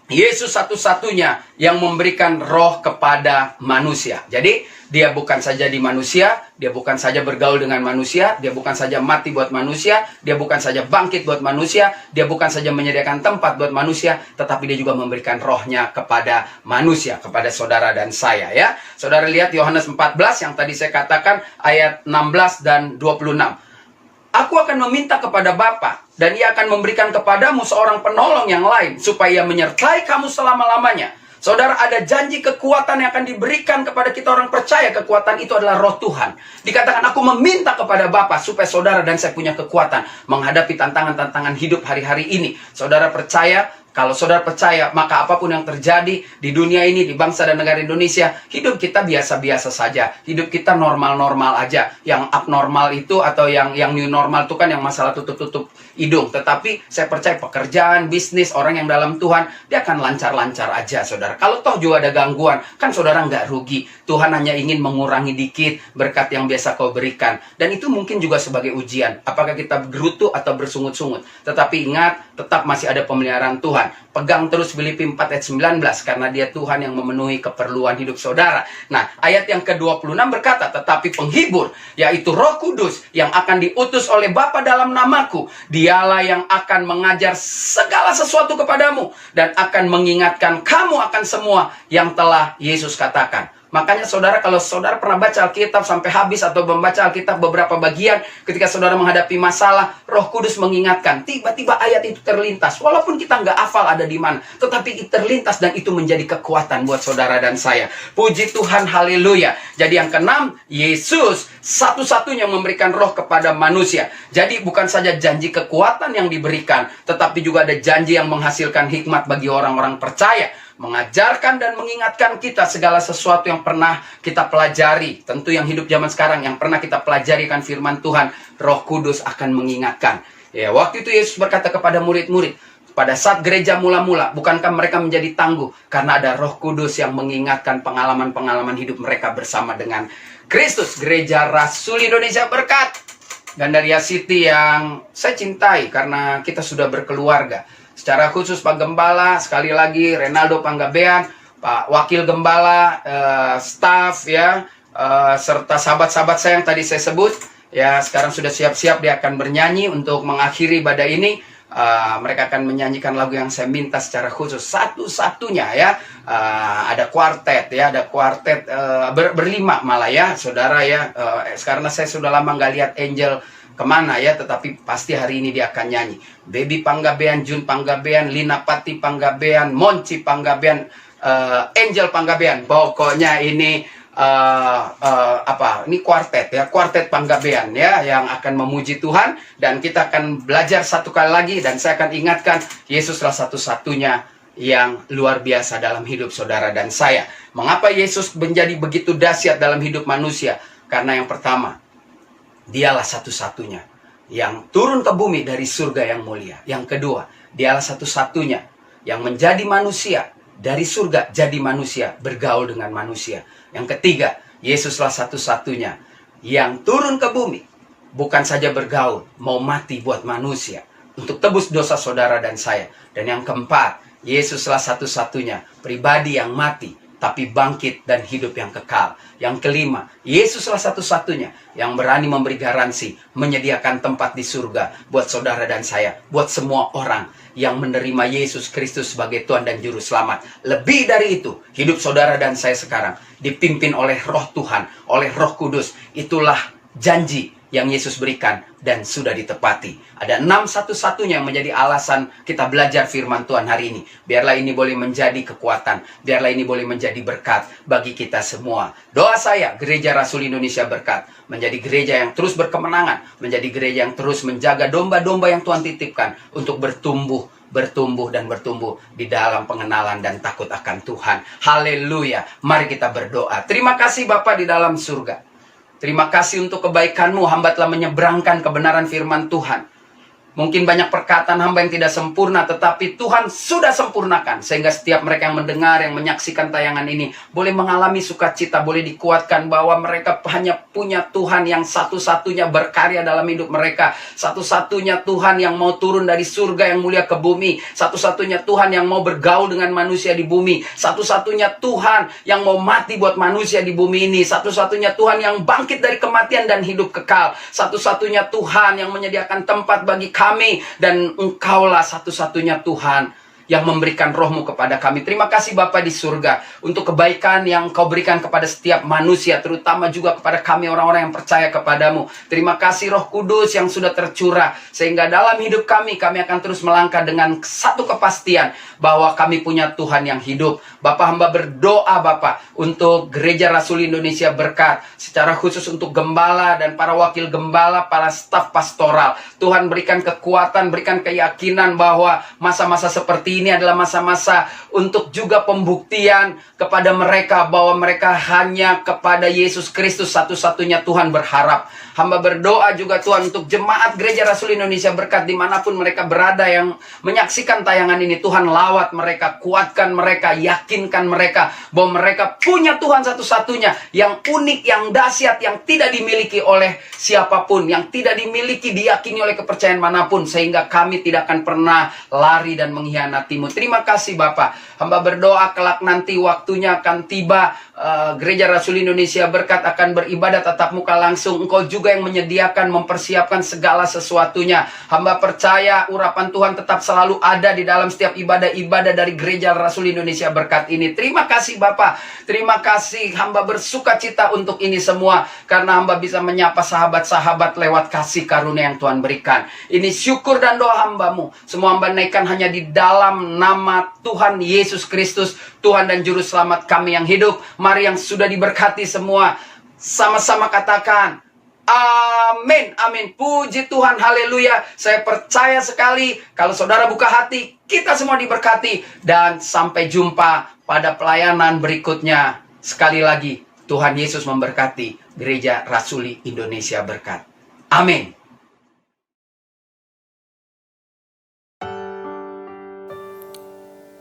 Yesus satu-satunya yang memberikan roh kepada manusia. Jadi, dia bukan saja di manusia, dia bukan saja bergaul dengan manusia, dia bukan saja mati buat manusia, dia bukan saja bangkit buat manusia, dia bukan saja menyediakan tempat buat manusia, tetapi dia juga memberikan rohnya kepada manusia, kepada saudara dan saya ya. Saudara lihat Yohanes 14 yang tadi saya katakan ayat 16 dan 26. Aku akan meminta kepada Bapa, dan ia akan memberikan kepadamu seorang penolong yang lain, supaya menyertai kamu selama-lamanya. Saudara, ada janji kekuatan yang akan diberikan kepada kita orang percaya. Kekuatan itu adalah roh Tuhan. Dikatakan, aku meminta kepada Bapa supaya saudara dan saya punya kekuatan menghadapi tantangan-tantangan hidup hari-hari ini. Saudara percaya? Kalau saudara percaya, maka apapun yang terjadi di dunia ini, di bangsa dan negara Indonesia, hidup kita biasa-biasa saja. Hidup kita normal-normal aja. Yang abnormal itu atau yang new normal itu kan yang masalah tutup-tutup hidung. Tetapi saya percaya pekerjaan, bisnis, orang yang dalam Tuhan, dia akan lancar-lancar aja, saudara. Kalau toh juga ada gangguan, kan saudara nggak rugi. Tuhan hanya ingin mengurangi dikit berkat yang biasa kau berikan. Dan itu mungkin juga sebagai ujian. Apakah kita gerutu atau bersungut-sungut. Tetapi ingat, tetap masih ada pemeliharaan Tuhan. Pegang terus Filipi 4 ayat 19, karena dia Tuhan yang memenuhi keperluan hidup saudara. Nah, ayat yang ke-26 berkata, tetapi penghibur, yaitu Roh Kudus, yang akan diutus oleh Bapa dalam namaku, dialah yang akan mengajar segala sesuatu kepadamu, dan akan mengingatkan kamu akan semua yang telah Yesus katakan. Makanya saudara, kalau saudara pernah baca Alkitab sampai habis atau membaca Alkitab beberapa bagian, ketika saudara menghadapi masalah, Roh Kudus mengingatkan. Tiba-tiba ayat itu terlintas. Walaupun kita nggak hafal ada di mana, tetapi terlintas dan itu menjadi kekuatan buat saudara dan saya. Puji Tuhan, haleluya. Jadi yang keenam, Yesus satu-satunya memberikan roh kepada manusia. Jadi bukan saja janji kekuatan yang diberikan, tetapi juga ada janji yang menghasilkan hikmat bagi orang-orang percaya. Mengajarkan dan mengingatkan kita segala sesuatu yang pernah kita pelajari. Tentu yang hidup zaman sekarang, yang pernah kita pelajari kan firman Tuhan, Roh Kudus akan mengingatkan. Ya, waktu itu Yesus berkata kepada murid-murid, pada saat gereja mula-mula, bukankah mereka menjadi tangguh? Karena ada Roh Kudus yang mengingatkan pengalaman-pengalaman hidup mereka bersama dengan Kristus. Gereja Rasul Indonesia Berkat, Gandaria City yang saya cintai karena kita sudah berkeluarga. Secara khusus Pak Gembala, sekali lagi Renaldo Panggabean, Pak Wakil Gembala, staf ya, serta sahabat-sahabat saya yang tadi saya sebut, ya sekarang sudah siap-siap dia akan bernyanyi untuk mengakhiri ibadah ini. Mereka akan menyanyikan lagu yang saya minta secara khusus, satu-satunya ya. Ada kuartet ya, ada kuartet berlima malah ya, saudara ya. Karena saya sudah lama nggak lihat Angel kemana ya, tetapi pasti hari ini dia akan nyanyi. Baby Panggabean, Jun Panggabean, Lina Pati Panggabean, Monci Panggabean, Angel Panggabean. Pokoknya ini ini kuartet ya, kuartet Panggabean ya, yang akan memuji Tuhan. Dan kita akan belajar satu kali lagi, dan saya akan ingatkan, Yesuslah satu-satunya yang luar biasa dalam hidup saudara dan saya. Mengapa Yesus menjadi begitu dahsyat dalam hidup manusia? Karena yang pertama, dialah satu-satunya yang turun ke bumi dari surga yang mulia. Yang kedua, dialah satu-satunya yang menjadi manusia, dari surga jadi manusia, bergaul dengan manusia. Yang ketiga, Yesuslah satu-satunya yang turun ke bumi, bukan saja bergaul, mau mati buat manusia, untuk tebus dosa saudara dan saya. Dan yang keempat, Yesuslah satu-satunya pribadi yang mati, tapi bangkit dan hidup yang kekal. Yang kelima, Yesuslah satu-satunya yang berani memberi garansi, menyediakan tempat di surga buat saudara dan saya, buat semua orang yang menerima Yesus Kristus sebagai Tuhan dan Juru Selamat. Lebih dari itu, hidup saudara dan saya sekarang dipimpin oleh Roh Tuhan, oleh Roh Kudus. Itulah janji yang Yesus berikan dan sudah ditepati. Ada 6 satu-satunya yang menjadi alasan kita belajar firman Tuhan hari ini. Biarlah ini boleh menjadi kekuatan, biarlah ini boleh menjadi berkat bagi kita semua. Doa saya, Gereja Rasul Indonesia Berkat menjadi gereja yang terus berkemenangan, menjadi gereja yang terus menjaga domba-domba yang Tuhan titipkan untuk bertumbuh dan bertumbuh di dalam pengenalan dan takut akan Tuhan. Haleluya. Mari kita berdoa. Terima kasih Bapa di dalam surga. Terima kasih untuk kebaikan-Mu, hamba telah menyeberangkan kebenaran firman Tuhan. Mungkin banyak perkataan hamba yang tidak sempurna, tetapi Tuhan sudah sempurnakan. Sehingga setiap mereka yang mendengar, yang menyaksikan tayangan ini, boleh mengalami sukacita, boleh dikuatkan bahwa mereka hanya punya Tuhan yang satu-satunya berkarya dalam hidup mereka. Satu-satunya Tuhan yang mau turun dari surga yang mulia ke bumi. Satu-satunya Tuhan yang mau bergaul dengan manusia di bumi. Satu-satunya Tuhan yang mau mati buat manusia di bumi ini. Satu-satunya Tuhan yang bangkit dari kematian dan hidup kekal. Satu-satunya Tuhan yang menyediakan tempat bagi kami, dan Engkaulah satu-satunya Tuhan yang memberikan Roh-Mu kepada kami. Terima kasih Bapa di surga untuk kebaikan yang Kau berikan kepada setiap manusia, terutama juga kepada kami orang-orang yang percaya kepadamu. Terima kasih Roh Kudus yang sudah tercurah, sehingga dalam hidup kami akan terus melangkah dengan satu kepastian bahwa kami punya Tuhan yang hidup. Bapa, hamba berdoa Bapa untuk Gereja Rasul Indonesia Berkat, secara khusus untuk gembala dan para wakil gembala, para staf pastoral. Tuhan berikan kekuatan, berikan keyakinan bahwa masa-masa seperti hari ini adalah masa-masa untuk juga pembuktian kepada mereka bahwa mereka hanya kepada Yesus Kristus satu-satunya Tuhan berharap. Hamba berdoa juga Tuhan untuk jemaat Gereja Rasul Indonesia Berkat dimanapun mereka berada yang menyaksikan tayangan ini. Tuhan lawat mereka, kuatkan mereka, yakinkan mereka bahwa mereka punya Tuhan satu-satunya yang unik, yang dahsyat, yang tidak dimiliki oleh siapapun, yang tidak dimiliki, diyakini oleh kepercayaan manapun, sehingga kami tidak akan pernah lari dan mengkhianati-Mu. Terima kasih Bapa. Hamba berdoa kelak nanti waktunya akan tiba, Gereja Rasul Indonesia Berkat akan beribadah tatap muka langsung. Engkau juga yang menyediakan, mempersiapkan segala sesuatunya. Hamba percaya urapan Tuhan tetap selalu ada di dalam setiap ibadah-ibadah dari Gereja Rasul Indonesia Berkat ini. Terima kasih Bapa. Terima kasih. Hamba bersuka cita untuk ini semua, karena hamba bisa menyapa sahabat-sahabat lewat kasih karunia yang Tuhan berikan. Ini syukur dan doa hamba-Mu. Semua hamba naikkan hanya di dalam nama Tuhan Yesus Kristus, Tuhan dan Juru Selamat kami yang hidup. Mari yang sudah diberkati semua, sama-sama katakan amin, amin. Puji Tuhan, haleluya. Saya percaya sekali kalau saudara buka hati, kita semua diberkati. Dan sampai jumpa pada pelayanan berikutnya. Sekali lagi, Tuhan Yesus memberkati Gereja Rasuli Indonesia Berkat. Amin.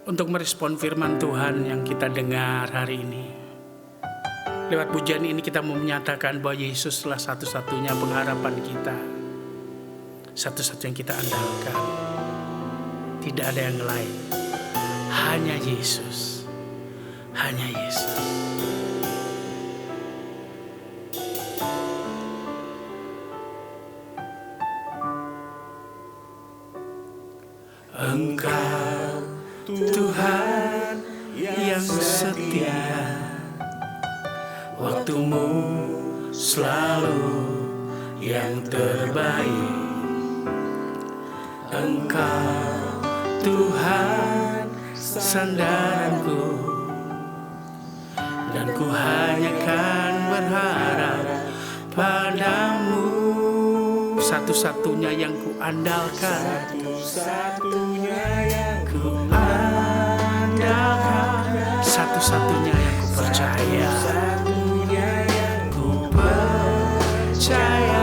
Untuk merespon firman Tuhan yang kita dengar hari ini, lewat pujian ini kita mau menyatakan bahwa Yesuslah satu-satunya pengharapan kita, satu-satunya yang kita andalkan. Tidak ada yang lain, hanya Yesus, hanya Yesus. Engkau Tuhan yang setia, waktumu selalu yang terbaik. Engkau Tuhan sandaranku, dan ku hanya kan berharap padamu. Satu-satunya yang ku andalkan, satu-satunya yang ku andalkan, satu-satunya yang ku percaya, satu-satunya yang ku percaya.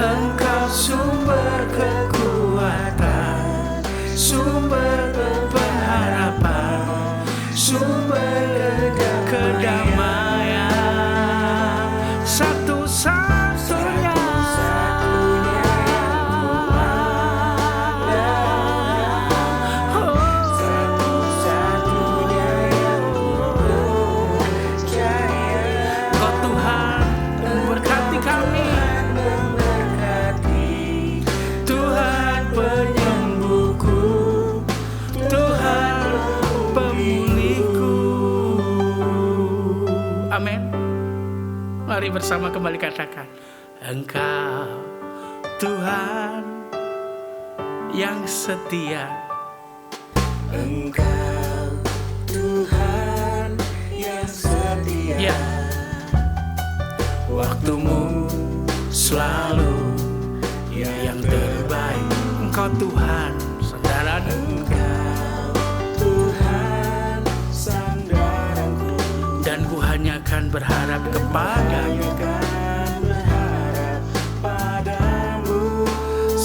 Engkau sumber kekuatan, sumber pengharapan, sumber kedamaian, satu-satunya. Mari bersama kembali katakan, Engkau Tuhan yang setia. Engkau Tuhan yang setia. Ya. Waktumu selalu yang terbaik. Engkau Tuhan sandaran. Engkau Tuhan sandaranku, dan ku hanya akan berharap kepadamu.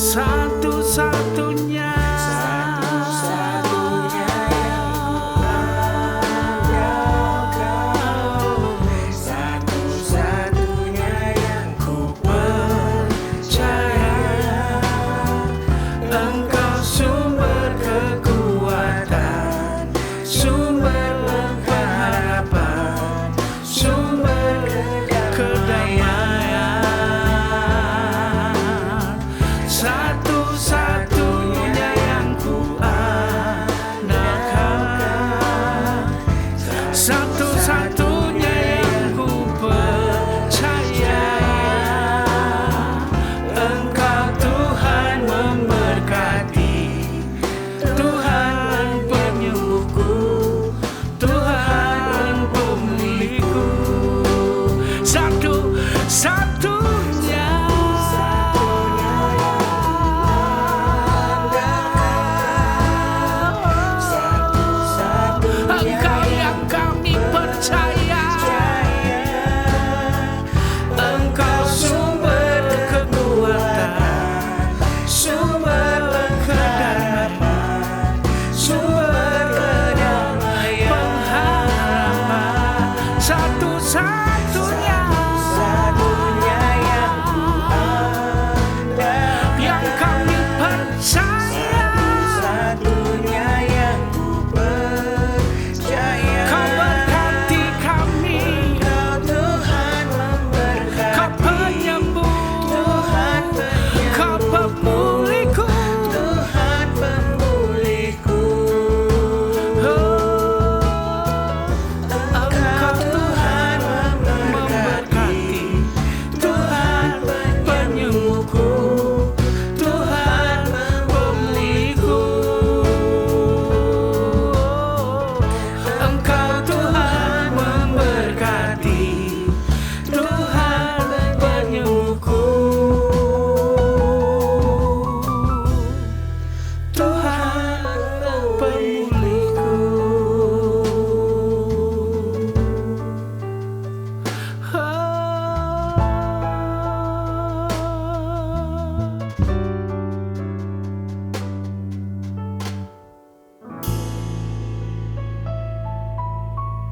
Satu-satunya, satu-satunya yang kau, satu-satunya yang ku percaya. Engkau sumber kekuatan, sumber pengharapan, sumber kedamaian.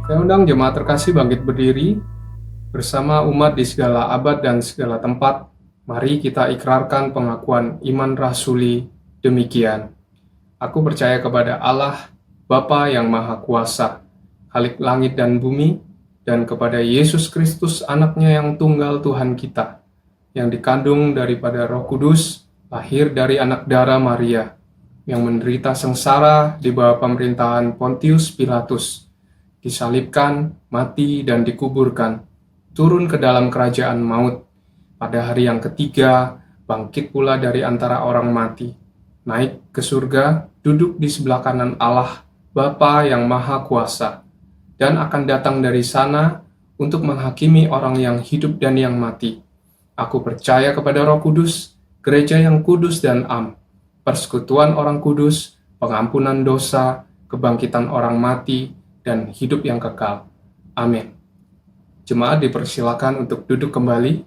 Saya undang jemaat terkasih bangkit berdiri bersama umat di segala abad dan segala tempat. Mari kita ikrarkan pengakuan iman rasuli demikian. Aku percaya kepada Allah, Bapa yang Maha Kuasa, Khalik langit dan bumi, dan kepada Yesus Kristus anaknya yang tunggal Tuhan kita, yang dikandung daripada Roh Kudus, lahir dari anak darah Maria, yang menderita sengsara di bawah pemerintahan Pontius Pilatus, disalibkan, mati, dan dikuburkan, turun ke dalam kerajaan maut, pada hari yang ketiga, bangkit pula dari antara orang mati, naik ke surga, duduk di sebelah kanan Allah, Bapa yang Maha Kuasa, dan akan datang dari sana untuk menghakimi orang yang hidup dan yang mati. Aku percaya kepada Roh Kudus, gereja yang kudus dan am, persekutuan orang kudus, pengampunan dosa, kebangkitan orang mati, dan hidup yang kekal. Amin. Jemaat dipersilakan untuk duduk kembali.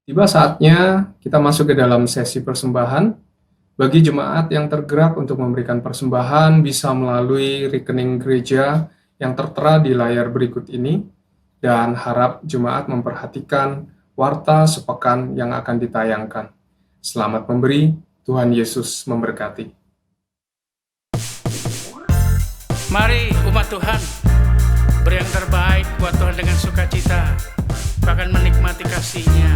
Tiba saatnya kita masuk ke dalam sesi persembahan. Bagi jemaat yang tergerak untuk memberikan persembahan bisa melalui rekening gereja yang tertera di layar berikut ini, dan harap jemaat memperhatikan warta sepekan yang akan ditayangkan. Selamat memberi, Tuhan Yesus memberkati. Mari umat Tuhan, beri yang terbaik buat Tuhan dengan sukacita, bahkan menikmati kasih-Nya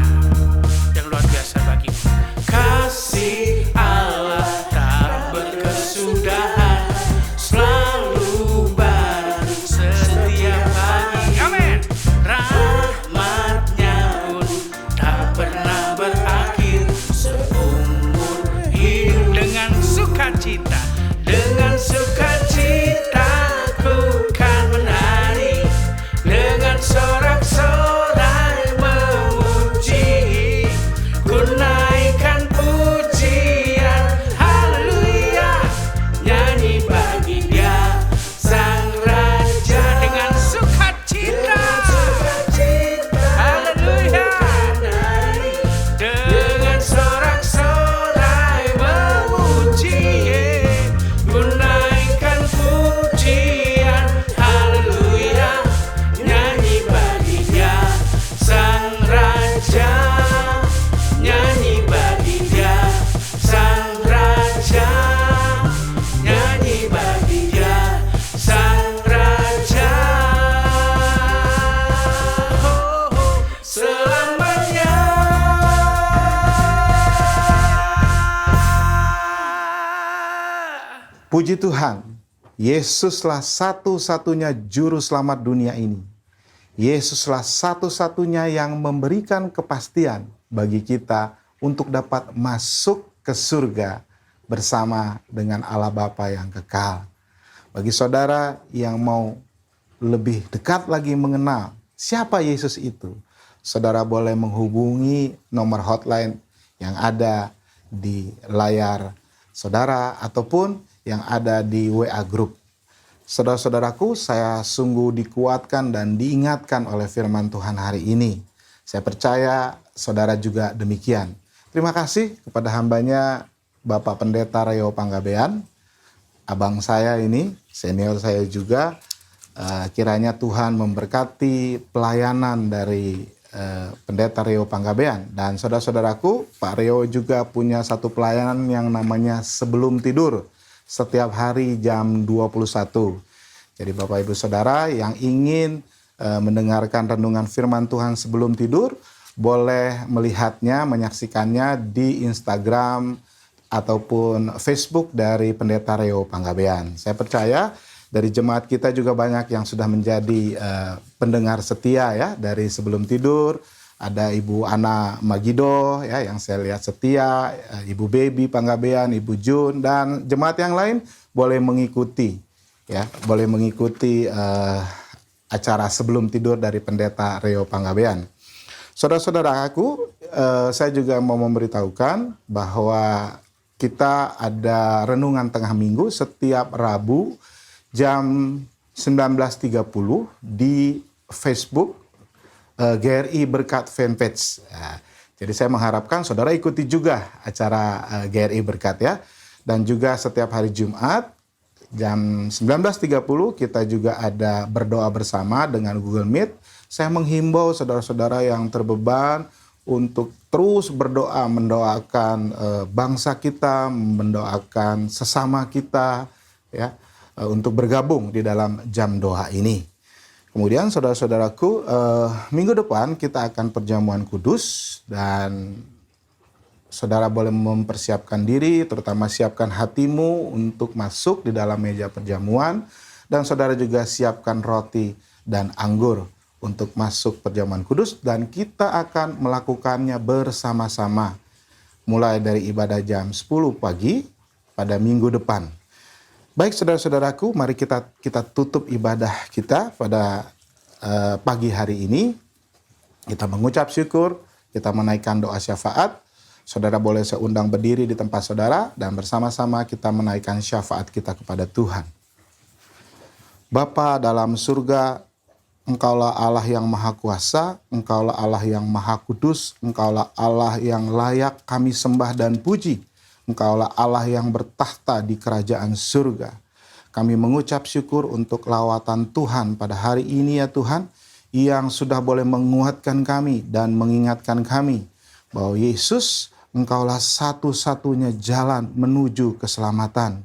yang luar biasa bagimu. Kasih Allah tak berkesudahan, selalu baru setiap pagi. Amin. Rahmat-Nya pun tak pernah berakhir seumur hidup. Dengan sukacita, dengan sukacita ku kan menari, dengan sorak-sorai memuji, ku naikkan pujian, haleluya, nyanyi bagi Dia Sang Raja. Dengan sukacita, haleluya, dengan sorak-sorai memuji, ku naikkan pujian, haleluya, nyanyi bagi Dia Sang Raja, nyanyi bagi Dia Sang Raja, nyanyi bagi Dia Sang Raja. Selamanya. Puji Tuhan, Yesuslah satu-satunya juru selamat dunia ini. Yesuslah satu-satunya yang memberikan kepastian bagi kita untuk dapat masuk ke surga bersama dengan Allah Bapa yang kekal. Bagi saudara yang mau lebih dekat lagi mengenal siapa Yesus itu, saudara boleh menghubungi nomor hotline yang ada di layar saudara ataupun yang ada di WA Group. Saudara-saudaraku, saya sungguh dikuatkan dan diingatkan oleh firman Tuhan hari ini. Saya percaya saudara juga demikian. Terima kasih kepada hambanya Bapak Pendeta Reo Panggabean, abang saya ini, senior saya juga. Kiranya Tuhan memberkati pelayanan dari Pendeta Reo Panggabean. Dan saudara-saudaraku, Pak Reo juga punya satu pelayanan yang namanya Sebelum Tidur, setiap hari jam 21. Jadi Bapak Ibu Saudara yang ingin mendengarkan renungan firman Tuhan sebelum tidur, boleh melihatnya, menyaksikannya di Instagram ataupun Facebook dari Pendeta Reo Panggabean. Saya percaya dari jemaat kita juga banyak yang sudah menjadi pendengar setia ya dari sebelum tidur. Ada Ibu Ana Magido ya yang saya lihat setia, Ibu Baby Panggabean, Ibu Jun, dan jemaat yang lain boleh mengikuti ya, boleh mengikuti acara sebelum tidur dari Pendeta Reo Panggabean. Saudara-saudaraku, saya juga mau memberitahukan bahwa kita ada renungan tengah minggu setiap Rabu jam 19.30 di Facebook GRI Berkat Fanpage. Jadi saya mengharapkan saudara ikuti juga acara GRI Berkat ya. Dan juga setiap hari Jumat jam 19.30 kita juga ada berdoa bersama dengan Google Meet. Saya menghimbau saudara-saudara yang terbeban untuk terus berdoa, mendoakan bangsa kita, mendoakan sesama kita, ya, untuk bergabung di dalam jam doa ini. Kemudian saudara-saudaraku, minggu depan kita akan perjamuan kudus, dan saudara boleh mempersiapkan diri, terutama siapkan hatimu untuk masuk di dalam meja perjamuan, dan saudara juga siapkan roti dan anggur untuk masuk perjamuan kudus, dan kita akan melakukannya bersama-sama mulai dari ibadah jam 10 pagi pada minggu depan. Baik saudara-saudaraku, mari kita tutup ibadah kita pada pagi hari ini. Kita mengucap syukur, kita menaikkan doa syafaat. Saudara boleh saya undang berdiri di tempat saudara, dan bersama-sama kita menaikkan syafaat kita kepada Tuhan. Bapa dalam surga, Engkaulah Allah yang Maha Kuasa, Engkaulah Allah yang Maha Kudus, Engkaulah Allah yang layak kami sembah dan puji. Engkaulah Allah yang bertahta di kerajaan surga. Kami mengucap syukur untuk lawatan Tuhan pada hari ini ya Tuhan, yang sudah boleh menguatkan kami dan mengingatkan kami bahwa Yesus, Engkaulah satu-satunya jalan menuju keselamatan.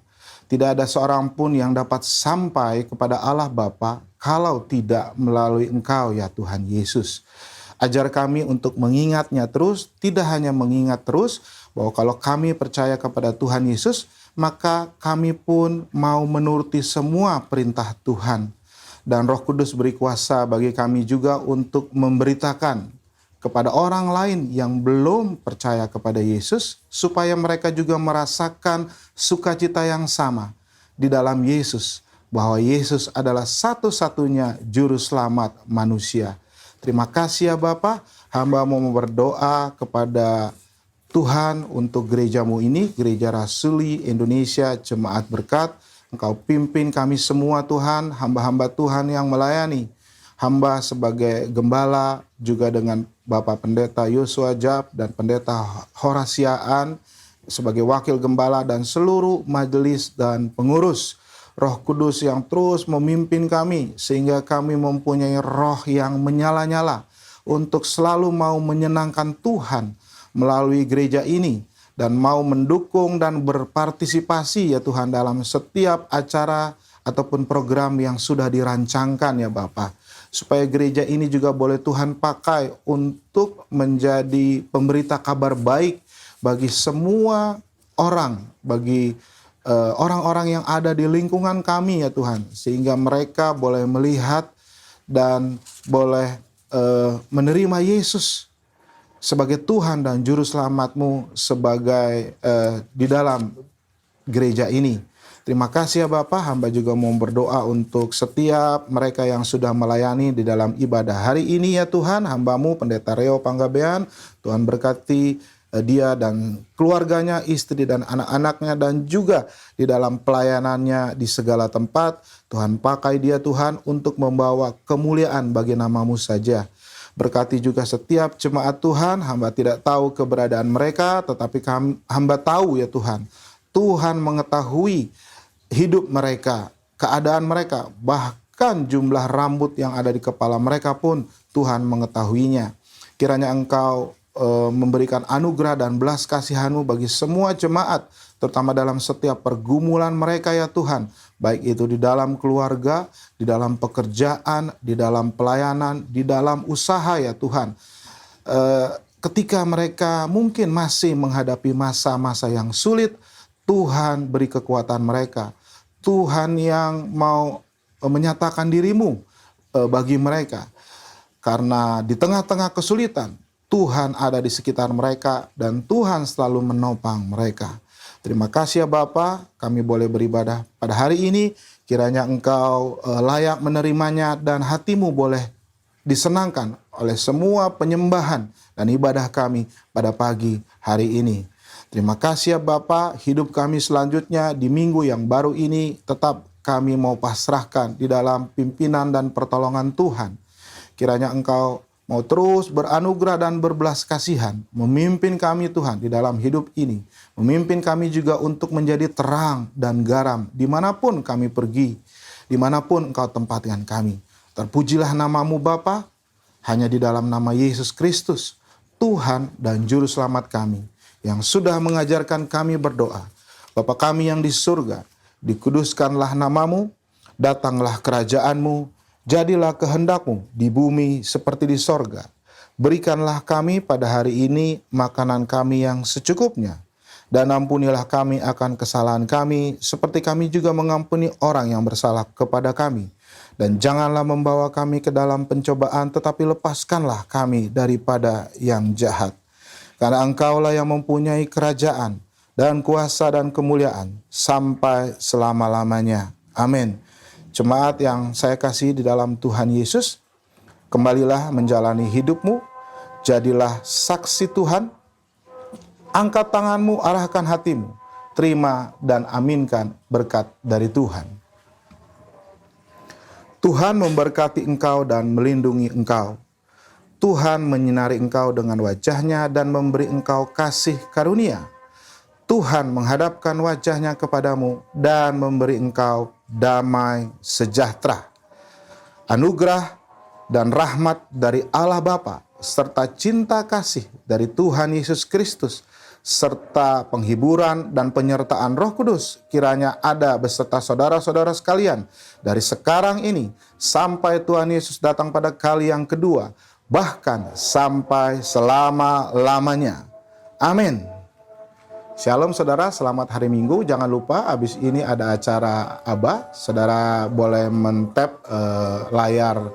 Tidak ada seorang pun yang dapat sampai kepada Allah Bapa kalau tidak melalui Engkau ya Tuhan Yesus. Ajar kami untuk mengingatnya terus, tidak hanya mengingat terus, bahwa kalau kami percaya kepada Tuhan Yesus, maka kami pun mau menuruti semua perintah Tuhan. Dan Roh Kudus beri kuasa bagi kami juga untuk memberitakan kepada orang lain yang belum percaya kepada Yesus, supaya mereka juga merasakan sukacita yang sama di dalam Yesus, bahwa Yesus adalah satu-satunya juru selamat manusia. Terima kasih ya Bapa, hamba mau berdoa kepada Tuhan untuk gerejamu ini, Gereja Rasuli Indonesia Jemaat Berkat. Engkau pimpin kami semua Tuhan, hamba-hamba Tuhan yang melayani. Hamba sebagai gembala, juga dengan Bapak Pendeta Yosua Jab dan Pendeta Horasiaan sebagai wakil gembala, dan seluruh majelis dan pengurus. Roh Kudus yang terus memimpin kami, sehingga kami mempunyai roh yang menyala-nyala untuk selalu mau menyenangkan Tuhan melalui gereja ini, dan mau mendukung dan berpartisipasi ya Tuhan dalam setiap acara ataupun program yang sudah dirancangkan ya Bapa, supaya gereja ini juga boleh Tuhan pakai untuk menjadi pemberita kabar baik bagi semua orang, bagi orang-orang yang ada di lingkungan kami ya Tuhan, sehingga mereka boleh melihat dan boleh menerima Yesus sebagai Tuhan dan Juru Selamatmu sebagai di dalam gereja ini. Terima kasih ya Bapak, hamba juga mau berdoa untuk setiap mereka yang sudah melayani di dalam ibadah hari ini ya Tuhan. Hambamu Pendeta Reo Panggabean, Tuhan berkati dia dan keluarganya, istri dan anak-anaknya, dan juga di dalam pelayanannya di segala tempat. Tuhan pakai dia Tuhan untuk membawa kemuliaan bagi nama-Mu saja. Berkati juga setiap jemaat Tuhan, hamba tidak tahu keberadaan mereka, tetapi hamba tahu ya Tuhan, Tuhan mengetahui hidup mereka, keadaan mereka, bahkan jumlah rambut yang ada di kepala mereka pun Tuhan mengetahuinya. Kiranya Engkau memberikan anugerah dan belas kasihan-Mu bagi semua jemaat, terutama dalam setiap pergumulan mereka ya Tuhan, baik itu di dalam keluarga, di dalam pekerjaan, di dalam pelayanan, di dalam usaha ya Tuhan. Ketika mereka mungkin masih menghadapi masa-masa yang sulit, Tuhan beri kekuatan mereka. Tuhan yang mau menyatakan diri-Mu bagi mereka. Karena di tengah-tengah kesulitan, Tuhan ada di sekitar mereka dan Tuhan selalu menopang mereka. Terima kasih ya Bapa, kami boleh beribadah pada hari ini. Kiranya Engkau layak menerimanya dan hati-Mu boleh disenangkan oleh semua penyembahan dan ibadah kami pada pagi hari ini. Terima kasih ya Bapa, hidup kami selanjutnya di minggu yang baru ini tetap kami mau pasrahkan di dalam pimpinan dan pertolongan Tuhan. Kiranya Engkau mau terus beranugerah dan berbelas kasihan, memimpin kami Tuhan di dalam hidup ini, memimpin kami juga untuk menjadi terang dan garam dimanapun kami pergi, dimanapun Engkau tempatkan kami. Terpujilah nama-Mu Bapa, hanya di dalam nama Yesus Kristus, Tuhan dan Juru Selamat kami, yang sudah mengajarkan kami berdoa. Bapa kami yang di surga, dikuduskanlah nama-Mu, datanglah kerajaan-Mu, jadilah kehendak-Mu di bumi seperti di sorga. Berikanlah kami pada hari ini makanan kami yang secukupnya. Dan ampunilah kami akan kesalahan kami, seperti kami juga mengampuni orang yang bersalah kepada kami. Dan janganlah membawa kami ke dalam pencobaan, tetapi lepaskanlah kami daripada yang jahat. Karena Engkaulah yang mempunyai kerajaan, dan kuasa dan kemuliaan, sampai selama-lamanya. Amin. Jemaat yang saya kasih di dalam Tuhan Yesus, kembalilah menjalani hidupmu, jadilah saksi Tuhan, angkat tanganmu, arahkan hatimu, terima dan aminkan berkat dari Tuhan. Tuhan memberkati engkau dan melindungi engkau. Tuhan menyinari engkau dengan wajah-Nya dan memberi engkau kasih karunia. Tuhan menghadapkan wajah-Nya kepadamu dan memberi engkau damai sejahtera. Anugerah dan rahmat dari Allah Bapa serta cinta kasih dari Tuhan Yesus Kristus serta penghiburan dan penyertaan Roh Kudus kiranya ada beserta saudara-saudara sekalian dari sekarang ini sampai Tuhan Yesus datang pada kali yang kedua, bahkan sampai selama-lamanya. Amin. Shalom saudara, selamat hari Minggu. Jangan lupa habis ini ada acara Abah. Saudara boleh men-tap layar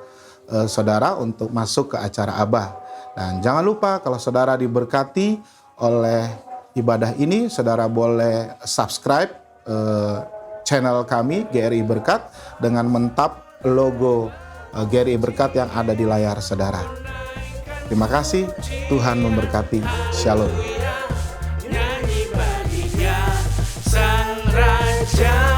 saudara untuk masuk ke acara Abah. Dan jangan lupa kalau saudara diberkati oleh ibadah ini, saudara boleh subscribe channel kami GRI Berkat dengan men-tap logo GRI Berkat yang ada di layar saudara. Terima kasih, Tuhan memberkati. Shalom. Sang Raja